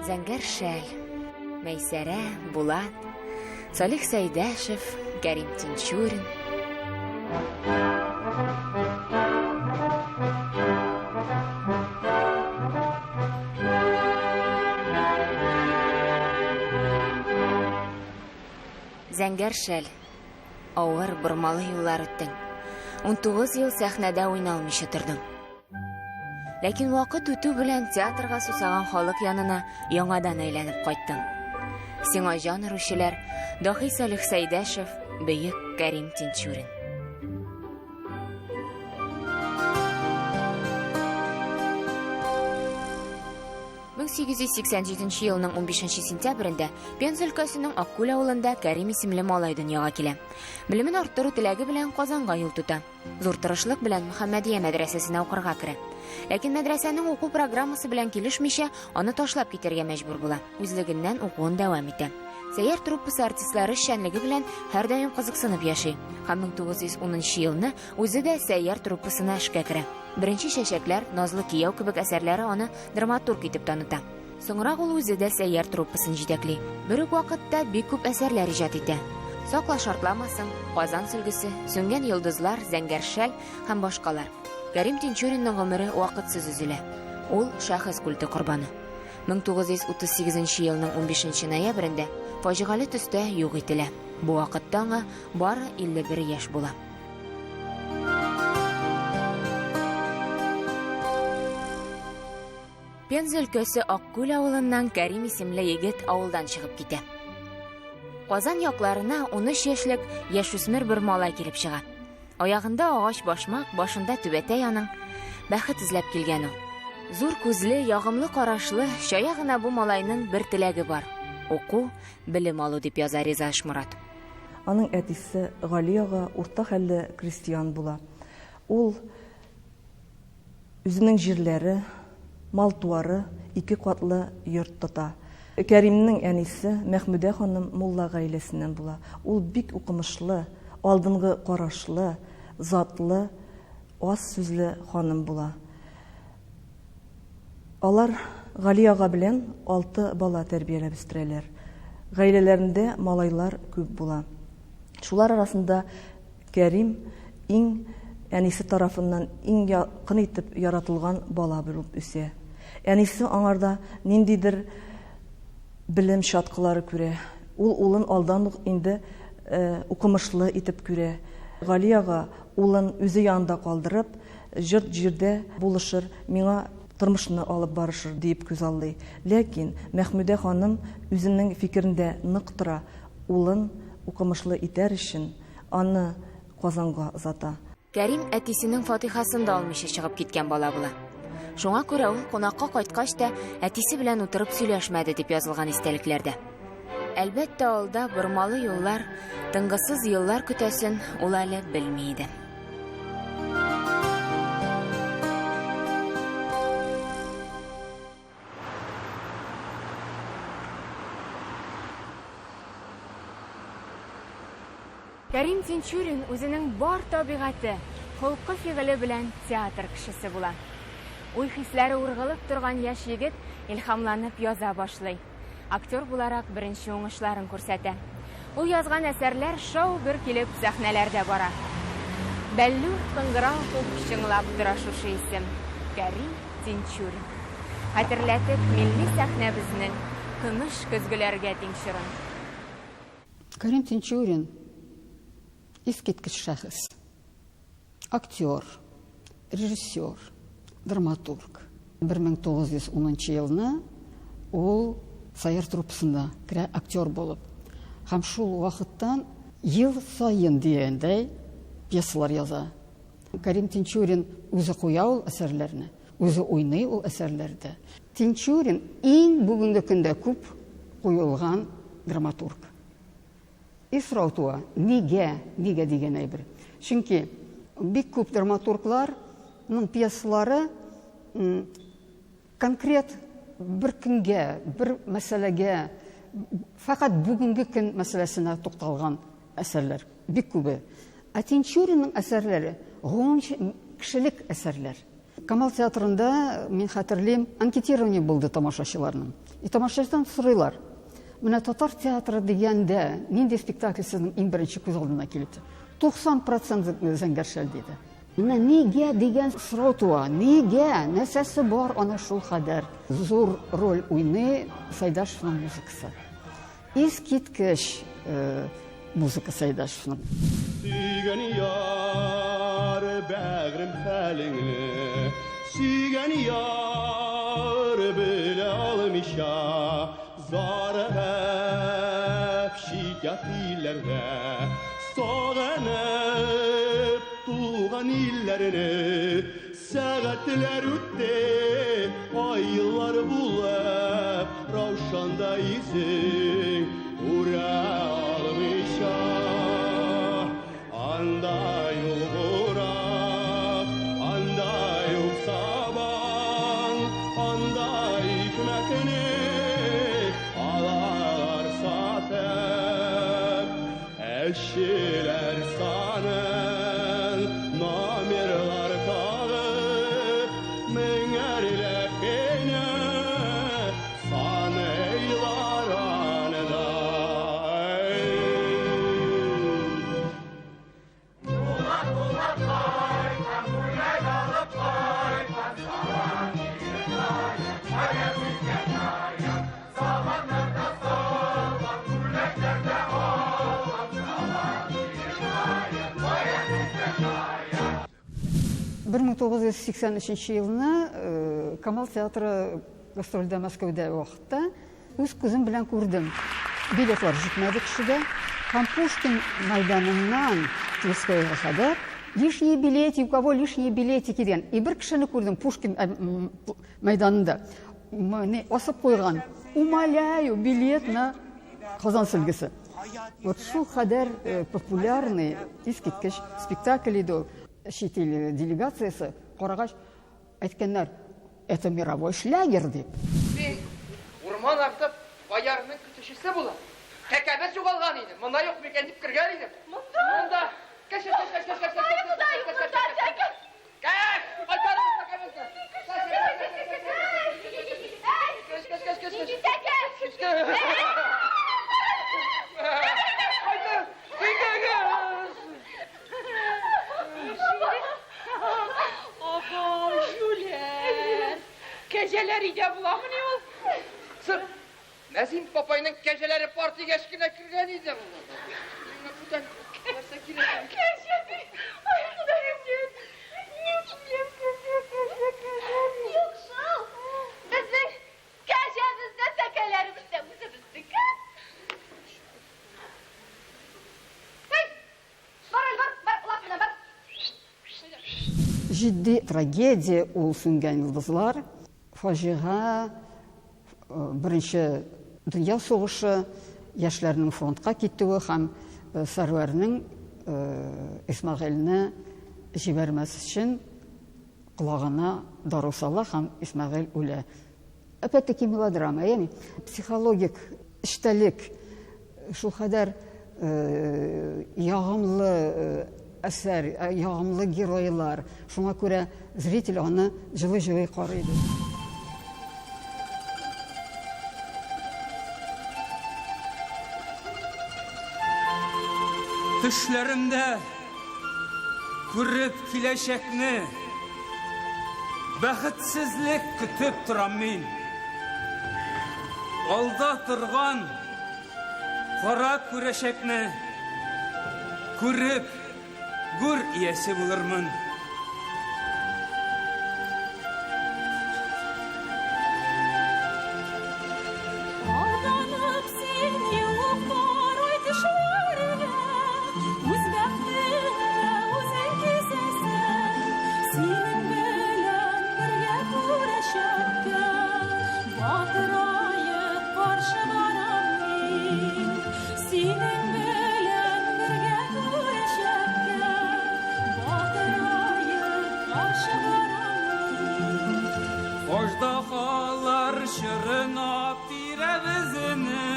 Зәңгәр шәл, Мәйсәрә, Булат, Салих Сәйдәшев, Кәрим Тинчурин. Зәңгәр шәл, авыр бормалы юллар үттең. 19 ел сәхнәдә уйналмыйча тордың. Ләкин вакыт үтү белән театрга сусаган халык янына яңадан әйләнеп кайттың. Сиңа җан өрүчеләр Дахи Салих Сәйдәшев, бөек Кәрим Тинчурин. Бу 1887 елның 15 сентябрендә Пенза өлкәсенең Аккүл авылында Кәрим исемле малай дөньяга килә. Белемен арттыру теләге белән Казанга юл тота. Зур тырышлык белән Мөхәммәдия мәдрәсәсенә укырга керә. Ләкин мәдрәсәнең уку программасы белән килешмичә, аны ташлап китәргә мәҗбүр була. Үзлегеннән укуын дәвам итә. Сәйяр труппасы артистлары эшчәнлеге белән һәрдаим кызыксынып яши. 1910 елны үзе дә Сәйяр труппасына эшкә керә. Беренче чәчәкләр, Назлы кияү кебек әсәрләре аны драматург итеп таныта. Соңрак ул үзе дә Сәйяр труппасын җитәкли. Бер үк вакытта бик күп әсәрләр иҗат итә. Сакла шартламасын, Казан сөлгесе, Сүнгән йолдызлар, Зәңгәр шәл һәм башкалар. Кәрим Тинчуринның гомере вакытсыз өзелә. Ул шәхес культы корбаны. 1938 елның 15 ноябрендә фаҗигале төстә юк ителә. Бу вакытта аңа бары 51 яшь була. Пенза өлкәсе Аккүл авылыннан Кәрим исемле егет авылдан чыгып китә. Казан якларына 13 яшьлек яшүсмер бер малай килеп чыга. Аягында агач башмак, башында түбәтәй аның. Бәхет эзләп килгән ул. Зур күзле, ягымлы карашлы, чая гына бу малайның бер теләге бар. Уку, белем алу дип яза Риза Ашмурат. Аның әтисе Гали ага урта хәлле крестьян була. Ул үзенең җирләре, мал-туары 2 катлы йорт тота. Кәримнең әнисе Мәхмүдә ханым мулла гаиләсеннән була. Ул бик укымышлы, алдынгы карашлы, затлы, аз сүзле ханым була. Алар Гали ага белән 6 бала тәрбияләп үстерәләр. Гаиләләрендә малайлар күп була. Шулар арасында Кәрим әнисе тарафыннан иң якын итеп яратылган бала булып үсә. Әнисе аңарда ниндидер белем шаткылары күрә. Ул улын алдан ук инде укымышлы итеп күрә. Гали ага улын үзе янында калдырып, җирдә булышыр, миңа тормышны алып барышыр дип күзаллый. Ләкин Мәхмүдә ханым үзенең фикерендә нык тора. Улын укымышлы итәр өчен аны Казанга озата. Кәрим әтисенең фатихасын да алмыйча чыгып киткән бала була. Шуңа күрә ул кунакка кайткач та әтисе белән утырып сөйләшмәде дип язылган истәлекләрдә. Әлбәттә, алда бормалы юллар, тынгысыз еллар көтәсен ул әле белми иде. Кәрим Тинчурин үзенең бар табигате, холкы фигыле белән театр кешесе була. Уй хисләре ургылып торган яшь егет илһамланып яза башлый. Актер буларак беренче уңышларын күрсәтә. Ул язган әсәрләр шоу бер килеп сәхнәләрдә бара. Бәллүр кыңгырау күп чыңлап тора шушы исем Кәрим Тинчурин. Хәтерләтеп милли сәхнәбезнең тыныч көзгеләргә тиңшерен. Кәрим Тинчурин искиткеч шәхес. Актер, режиссер, драматург. 1910 елны ул Сәйяр труппасында керә актер булып. Һәм шул вакыттан ел сайын дигәндәй пьесалар яза. Кәрим Тинчурин үзе куя ул әсәрләрне, үзе уйный ул әсәрләрдә. Тинчурин иң бүгенге көндә күп куелган драматург. Исрау туа, нигә дигән әйбер. Чөнки бик күп драматургларның пьесалары конкрет бер көнгә, бер мәсьәләгә, фақат бүгенге көн мәсьәләсенә тукталган әсәрләр бик күбе. Ә Тинчуринның әсәрләре кешелек әсәрләр. Камал театрында мин хәтерлим, анкетирование булды тамашачыларның. Тамашачыдан сорыйлар. Менә татар театры дигәндә нинди спектакль сезнең иң беренче күз алдына килде? 90% зәңгәршәл диде. Менә нигә дигән сорау туа. Нигә? Нәрсәсе бар ана шул кадәр зур роль уйный Сайдашевның музыкасы. Искиткеч музыка Сайдашевның. Sügen yar bəğrim xəlingli, sügen yar belə almışa, zarı həp şikət illərdə, sağanıb tuğan illərini, səğətlər üttə, aylar bulab, ravşanda izin, ura almışa. Anda yol Burak, anda yol Saban, anda hikmetini alar satıp, eşiler sanın, namirler tağıp, mengerler beni, sanıylar anıda. Бір 1983 елны Камал театры гастрольдә Мәскәүдә вакытта үз күзем белән күрдем. Билетлар җитмәде кешегә. Һәм Пушкин мәйданыннан Тверскойга кадәр лишний билетик, у кого лишние билетики дигән. И бер кешене күрдем Пушкин мәйданында. Менә асып куйган. Умоляю, билет на Казан сөлгесе. Вот шул кадәр популярный искиткеч спектакль иде. Чит ил делегациясы карагач әйткәннәр, это мировой шлягер дип. Урман артып, баярның көтүчесе була. Кәкәбә сугалган иде. Монда юк микән дип кергән идем. Монда. Кәш. Keceler ide bulamını ol. Sır. Nəzim papayının geceleri parti geçkine kırgan idim. Buradan varsa girelim. Keceli. Ay kudayım gel. Yoksa bizim kecemizde tekelerimizde müzümüzdük ha? Hey! Бар, улап менә, бар. Җитди трагедия ул сүнгән йолдызлар. Фаҗига беренче дөнья сугышы, яшьләрнең фронтка китүе һәм Сәрвәрнең Исмәгыйльне җибәрмәс өчен колагына дару сала һәм Исмәгыйль үлә. Опять-таки мелодрама, ягъни психологик эчтәлек, шул кадәр ягымлы әсәр, ягымлы геройлар. Шуңа күрә зритель аны җылы-җылы карый. Төшләремдә күреп киләчәкне, бәхетсезлек көтеп торам мин. Алда торган кара күрәчәкне күреп гүр иясе булырмын. Аждаһалар шырынап тирәбезне,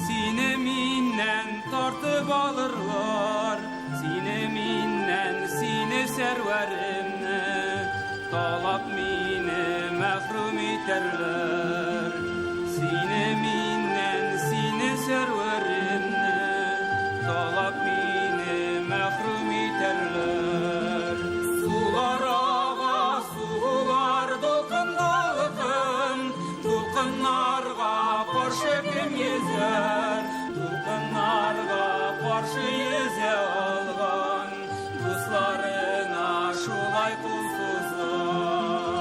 сине миннән тартып алырлар, сине миннән, сине Сәрвәремне талап мине мәхрүм итәрләр. каршы йөзе алган, дусларына шулай кул сузар.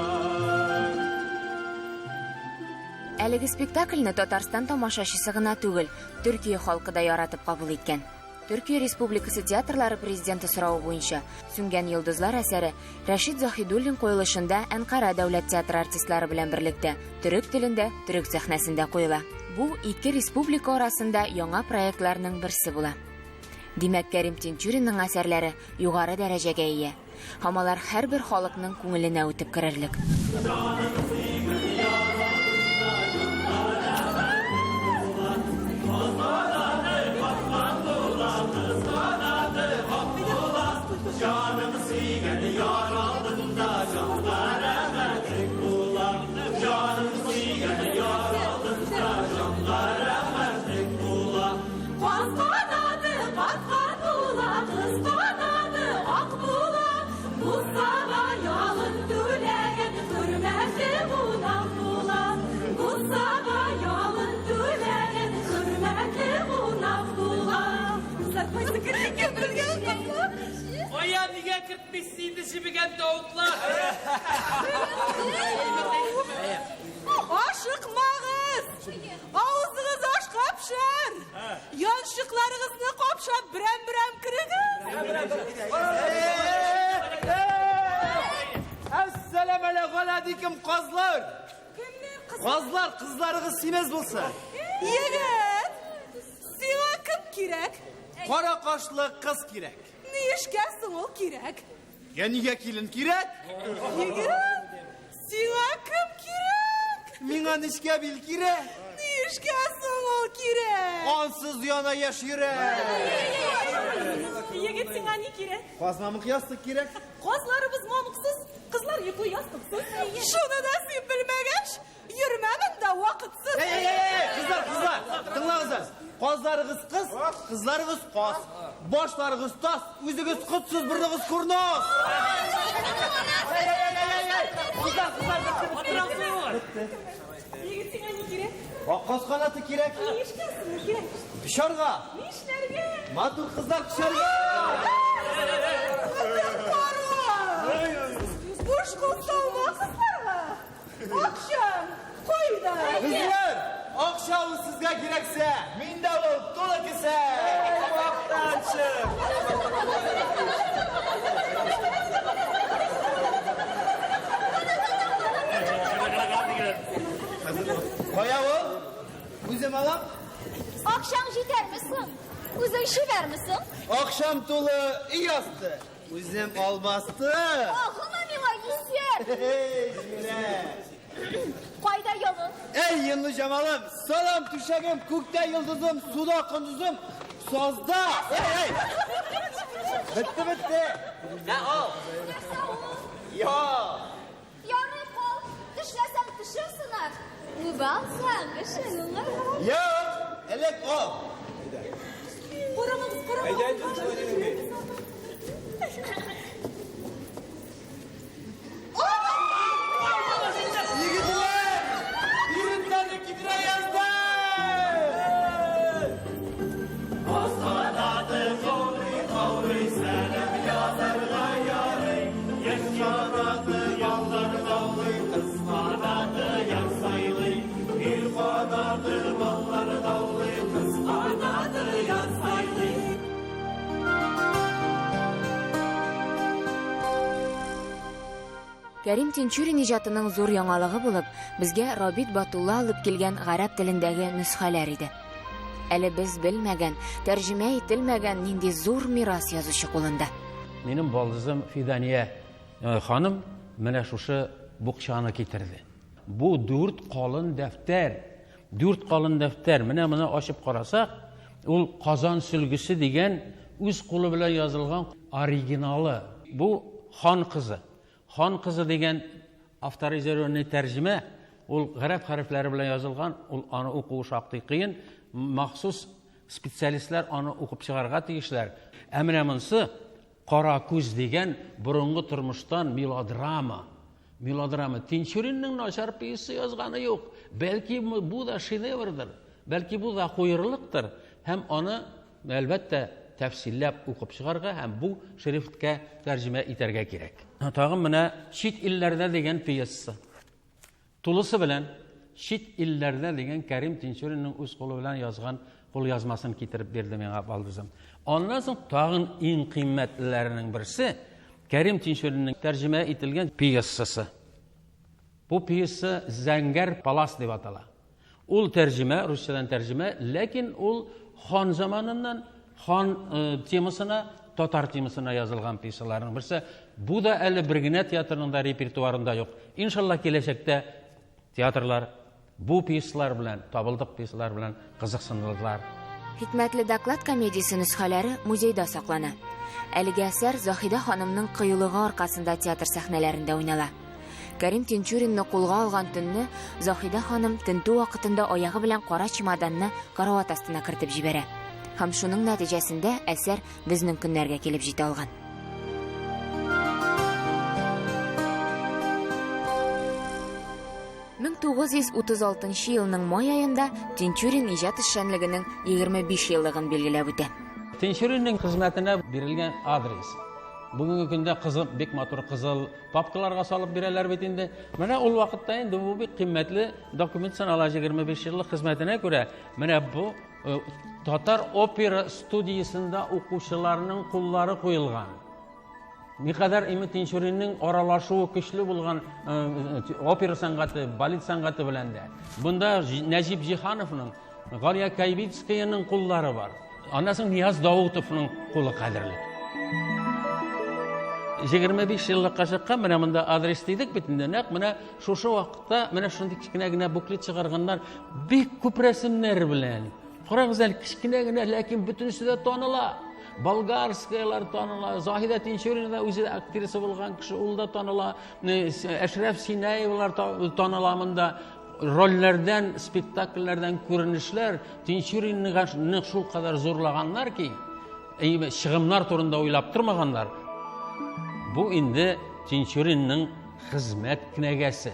Әлеге спектакльне Татарстан тамашачысы гына түгел, Төркия халкы да яратып кабул иткән. Төркия Республикасы театрлары президенты соравы буенча Сүнгән йолдызлар әсәре Рәшид Заһидуллин куелышында Әнкара дәүләт театры артистлары белән берлектә төрек телендә, төрек сәхнәсендә куела. Бу ике республика арасында яңа проектларның берсе була. Димәк, Кәрим Тинчуринның әсәрләре югары дәрәҗәгә ия. Һәм алар һәрбер халыкның күңеленә үтеп керерлек. Aya niye kırtmışsınız şimdigen davutlar? Aşıkmağız! Ağzınız aç kapşan! Yanşıklarınızı kapşan birem kırıgız! Esselamu aleykum kızlar! Kızlar, kızlarınız simez bulsa. Yiğit! Sana kim kirek? Kara kaşlı kız kirek. Ne iş gelsin o kirek? Yeniye kilin kirek. Yiğit! Sana kim kirek? Mina nişke bil kirek. Ne iş gelsin o kirek? Ansız yana yaşire. Yiğit sana ne kirek? Fazlamık yastık kirek. Kızlarımız mamuksuz, kızlar yıkı yastıksız. Şunu da sen bilmegeç, yürümemin de vakitsiz. Kızlar, tınlağızız. Kızlarınız kız, kızlarınız kız. Başlarınız tas, yüzünüz kutsuz, burnunuz kurnuz. Kızlar, bitti. Yiğit sana ne kirek? Akkas kanatı kirek. Ne iş gelsin o kirek? Pişarga. Ne işlerge? Matur kızlar pişarga. Boş kutsalma kızlara. Akşam koyda. Kızlar, akşamı sizge gerekse, mindavul dolu kese. Vaktan çık. Koyavul, üzüm alam. Akşam jiter misin? Uzun şiver misin? Akşam tolu iyi astı. Üzüm albastı. Ahına nima yüzyer. Hey, jire. Koyda yolun. Ey yıllı cemalım, salam tüşegim, kukta yıldızım, suda kunduzum, sazda. Hey. Bitti. Ne o? Ya. Yarın kol. Düşlesen düşürsünler. Mübalsen kışınlar. Ya. Elek o. Buramız. Yiğitler. Yiğitlerle kibire yazdı. Asanadı kavri senem yazarga yarı. Yaşanadı yallar davlı kısmanadı yarsaylı. Bir kanadı ballar davlı kısmanadı yarsaylı. Кәрим Тинчурин иҗатының зур яңалыгы булып, безгә Рабит Батулла алып килгән гарәп телендәге нөсхәләр иде. Әле без белмәгән, тәрҗемә ителмәгән нинди зур мирас язучы кулында. Минем балдызым Фидания ханым менә шушы букчаны китерде. Бу 4 калын дәфтәр. Менә моны ачып карасак, ул Казан сөлгесе дигән үз кулы белән язылган оригиналы. Бу хан кызы. Хан кызы дигән авторизированный тәрҗемә, ул гарәп хәрефләре белән язылган, ул аны уку шактый кыен, махсус специалистлар аны укып чыгарга тиешләр. Ә менә монысы Кара күз дигән борынгы тормыштан мелодрама. Тинчуринның начар пьеса язганы юк. Бәлки бу да шедеврдыр. Бәлки бу да куйырлыктыр. Һәм аны әлбәттә тәфсилләп укып чыгарга һәм бу шрифткә тәрҗемә итәргә кирәк. Тагын менә чит илләрдә дигән пьеса. Тулысы белән чит илләрдә дигән Кәрим Тинчуринның үз кулы белән язган кулъязмасын китереп бирде миңа балдызым. Аннан соң тагын иң кыйммәтләренең берсе Кәрим Тинчуринның тәрҗемә ителгән пьесасы. Бу пьеса Зәңгәр палас дип атала. Ул тәрҗемә, русчадан тәрҗемә, ләкин ул хан заманыннан хан темасына, татар темасына язылган пьесаларның берсе. Бу да әле бер генә театрның да репертуарында юк. Иншалла киләчәктә театрлар бу пьесалар белән, табылдык пьесалар белән кызыксындылар. Хикмәтле доклад комедиясе нөсхәләре музейда саклана. Әлеге әсәр Заһидә ханымның кыюлыгы аркасында театр сәхнәләрендә уйнала. Кәрим Тинчуринны кулга алган төнне Заһидә ханым тентү вакытында аягы белән кара чемоданны карават астына кертеп җибәрә. Һәм шуның нәтиҗәсендә әсәр безнең көннәргә килеп җитә алган. 1936 елның май айында Тинчурин иҗат эшчәнлегенең 25 еллыгын билгеләп үтә. Тинчуринның хезмәтенә бирелгән адрес. Бүгенге көндә кызыл, бик матур кызыл папкаларга салып бирәләр бит инде. Менә ул вакытта инде бу бик кыйммәтле документ санала 25 еллык хезмәтенә күрә. Менә бу татар опера студиясында укучыларның куллары куелган. Никадәр Тинчуринның аралашуы көчле булган опера сәнгате, балет сәнгате белән дә. Бунда Нәҗип Җиһановның, Галия Кайбицкаяның куллары бар. Аннан соң Нияз Даутовның кулы кадерле. 25 еллыкка чыккан, менә монда адрес дидек бит инде. Нәкъ менә шушы вакытта менә шундый кичкенә генә буклет чыгарганнар бик күп рәсемнәр белән. Карагыз әле, кичкенә генә, ләкин бөтенесе дә таныла. Болгарскаялар таныла, Заһидә Тинчурина үзе актриса булган кеше, ул да таныла, Әшрәф Синаевлар таныла монда. Рольләрдән, спектакльләрдән күренешләр Тинчуринны шул кадәр зурлаганнар ки, чыгымнар турында уйлап тормаганнар. Бу инде Тинчуринның хезмәт кенәгәсе.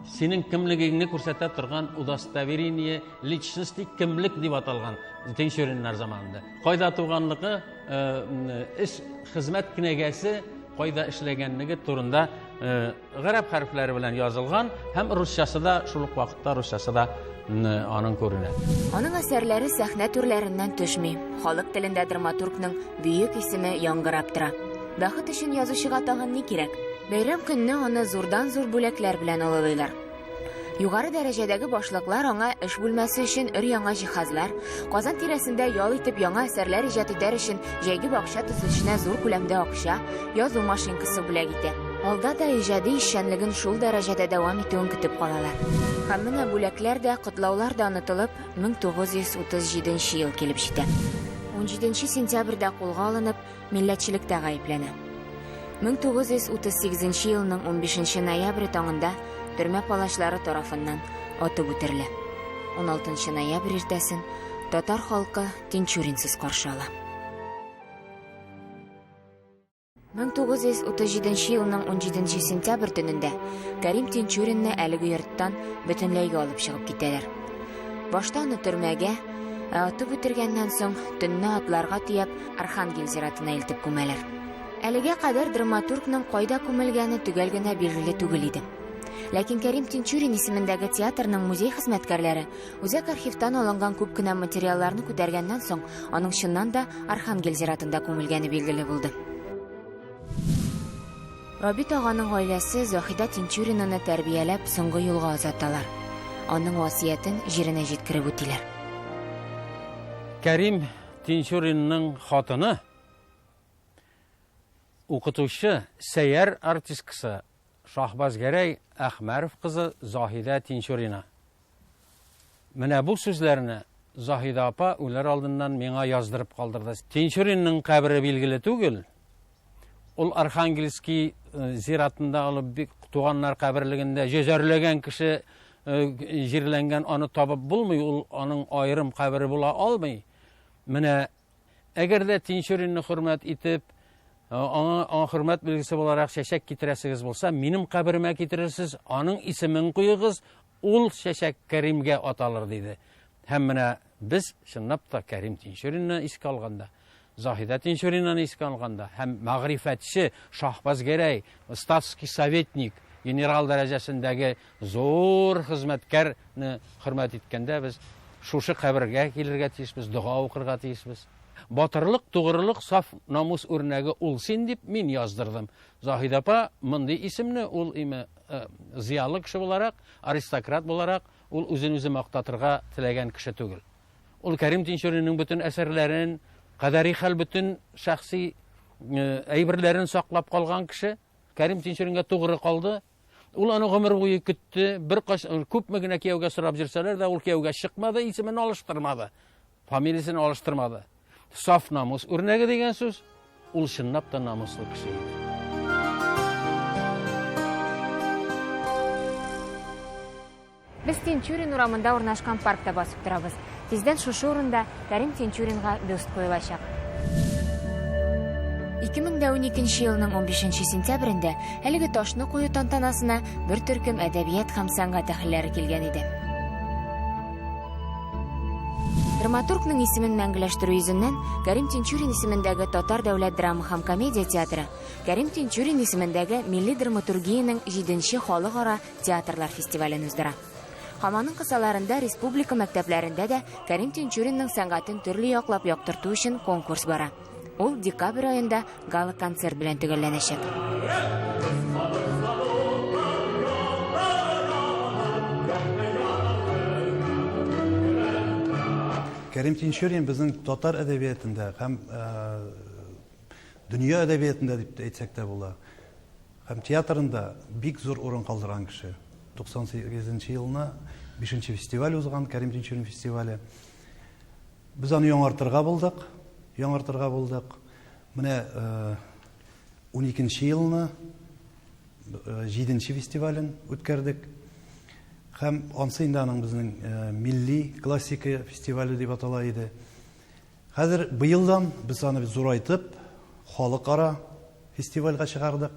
Синең кимлегеңне күрсәтә торган удостоверение личности кимлек дип аталган Тинчуриннар заманында. Кайда туганлыгы, хезмәт кенәгәсе, кайда эшләгәнлеге турында гарәп хәрефләре белән язылган һәм русчасы да шул ук вакытта русчасы да аның күренә. Аның әсәрләре сәхнә түрләреннән төшми. Халык телендә драматургның бөек исеме яңгырап тора. Бәхет өчен язучыга тагын ни кирәк? Бәйрәм көнне аны зурдан-зур бүләкләр белән алалыйлар. Югары дәрәҗәдәге башлыклар аңа эш бүлмәсе өчен өр-яңа җиһазлар, Казан тирәсендә ял итеп яңа әсәрләр иҗат итәр өчен җәйге бакча төзелешенә зур күләмдә акча, язу машинкасы бүләк итә. Алда да иҗади эшчәнлеген шул дәрәҗәдә дәвам итүен көтеп калалар. Һәм менә бүләкләр дә, котлаулар да онытылып, 1937 ел килеп җитә. 17 сентябрьдә кулга алынып, милләтчелектә гаепләнә. 1938 елның 15 ноябрь таңында төрмә палачлары тарафыннан атып үтерелә. 16 ноябрь иртәсен татар халкы Тинчуринсыз каршы ала. 1937 елның 17 сентябрь төнендә Кәрим Тинчуринны әлеге йорттан бөтенләйгә алып чыгып китәләр. Башта аны төрмәгә, атып үтергәннән соң төнне атларга тияп Архангел зиратына илтеп күмәләр. Әлегә кадәр драматургның кайда күмелгәне төгәл генә билгеле түгел иде. Ләкин Кәрим Тинчурин исемендәге театрның музей хезмәткәрләре үзәк архивтан алынган күп кенә материалларны күтәргәннән соң аның чыннан да Архангел зиратында күмелгәне билгеле булды. Рабит аганың гаиләсе Заһидә Тинчуринны тәрбияләп соңгы юлга озаталар. Аның васыятен җиренә җиткереп үтиләр. Кәрим Тинчуринның хатыны укытучы, сәйяр артисткасы Шахбаз Гәрәй Әхмәров кызы Заһидә Тинчурина. Менә бу сүзләрне Заһидә апа үләр алдыннан миңа яздырып калдырды. Тинчуринның кабере билгеле түгел. Ул Архангельский зиратында алып бик туганнар каберлегендә җәзәрләгән кеше җирләнгән, аны табып булмый, ул аның аерым кабере була алмый. Менә әгәр дә Тинчуринны хөрмәт итеп, аңа хөрмәт белгесе буларак чәчәк китерәсегез булса, минем каберемә китерерсез, аның исемен куйыгыз, ул чәчәк Кәримгә аталыр диде. Һәм менә без чынлап та Кәрим Тинчуринны искә алганда Заһида Тинчуринаны искә алганда һәм мәгърифәтче Шахбаз Гәрәй, статский советник, генерал дәрәҗәсендәге зур хезмәткәрне хөрмәт иткәндә без шушы кабергә килергә тиешбез, дуга укырга тиешбез. Батырлык, тугрылык, саф намус үрнәге ул син дип мин яздырдым. Заһида апа мондый исемне ул зиялы кеше буларак, аристократ буларак ул үзен-үзе мактатырга теләгән кеше түгел. Ул Кәрим Тинчуринның бөтен әсәрләрен, кадәри хәл бөтен шәхси әйберләрен саклап калган кеше. Кәрим Тинчуринга тугры калды. Ул аны гомер буе көтте. Бер күпме генә кияүгә сорап җирсәләр дә ул кияүгә чыкмады, исемен алыштырмады. Фамилиясын алыштырмады. Саф намус үрнәге дигән сүз, ул чынлап та намуслы кеше иде. Без Тинчурин урамында урнашкан паркта басып торабыз. Тиздән шушы урында Кәрим Тинчуринга бюст куелачак. 2012 елның 15 сентябрендә әлеге ташны кую тантанасына бер төркем әдәбият һәм сәнгать әһелләре килгән иде. Драматургның исемен мәңгеләштерү йөзеннән Кәрим Тинчурин исемендәге Татар дәүләт драма һәм комедия театры, Кәрим Тинчурин исемендәге Милли драматургиянең 7нче халыкара театрлар фестивален уздыра. Һаманың кысаларында республика мәктәпләрендә дә Кәрим Тинчуринның сәнгатен төрле яклап яктырту өчен конкурс бара. Ул декабрь аенда гала концерт белән төгәлләнәчәк. Кәрим Тинчурин безнең татар әдәбиятында һәм дөнья әдәбиятында дип әйтсәк тә була. Һәм театрында бик зур урын калдырган кеше. 98 елны 5нче фестиваль узган, Кәрим Тинчурин фестивале. Без аны яңартырга булдык. Менә 12нче елны 7нче фестивален үткәрдек. Һәм ансы инде аның безнең милли классика фестивале дип атала иде. Хәзер быелдан без аны зурайтып, халыкара фестивальгә чыгардык.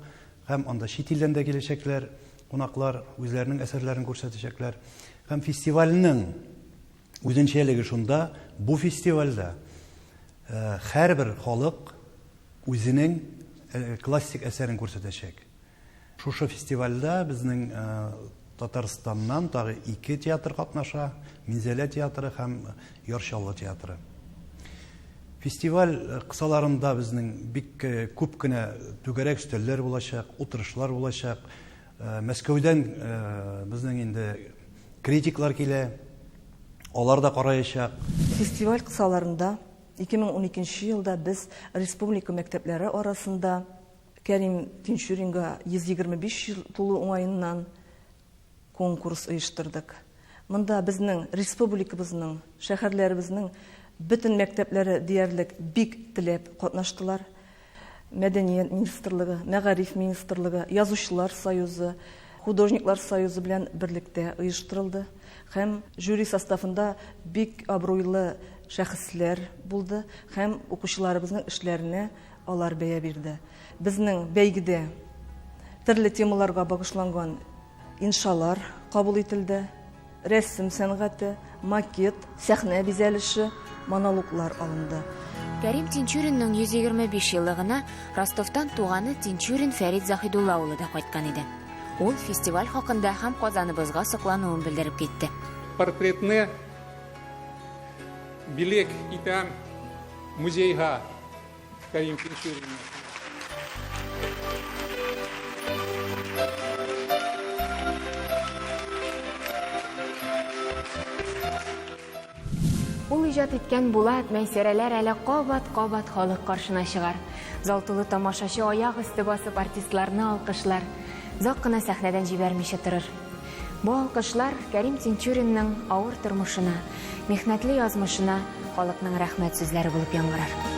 Һәм анда чит илдән дә киләчәкләр, кунаклар үзләренең әсәрләрен күрсәтәчәкләр. Һәм фестивальнең үзенчәлеге шунда, бу фестивальдә һәрбер халык үзенең классик әсәрен күрсәтәчәк. Шушы фестивальдә безнең Татарстаннан тагы 2 театр катнаша, Минзәлә театры һәм Ярчаллы театры. Фестиваль кысаларында безнең бик күп кенә түгәрәк өстәлләр булачак, утырышлар булачак. Мәскәүдән безнең инде критиклар килә, алар да караячак. Фестиваль кысаларында 2012 елда без республика мәктәпләре арасында Кәрим Тинчуринга 125 ел тулу уңаеннан конкурс оештырдык. Монда безнең республикабызның, шәһәрләребезнең бөтен мәктәпләре диярлек бик теләп катнаштылар. Мәдәният министрлыгы, Мәгариф министрлыгы, Язучылар союзы, Художниклар союзы белән берлектә оештырылды. Һәм жюри составында бик абруйлы шәхесләр булды һәм укучыларыбызның эшләренә алар бәя бирде. Безнең бәйгедә төрле темаларга багышланган иншалар кабул ителде. Рәсем сәнгате, макет, сәхнә бизәлеше, монологлар алынды. Кәрим Тинчуринның 125 еллыгына Ростовтан туганы Тинчурин Фәрит Заһидулла улы да кайткан иде. Ул фестиваль хакында һәм Казаныбызга соклануын белдереп китте. Портретны билек итәм музейга Кәрим Тинчуринны. Ул иҗат иткән булат мәйсәрәләр әле кабат-кабат халык каршына чыгар. Залтылы тамашачы аяк өсте басып артистларны алкышлар. Зак кына сәхнәдән җибәрмичә торыр. Бу алкышлар Кәрим Тинчуринның авыр тормышына, михнәтле язмышына халыкның рәхмәт сүзләре булып яңгырар.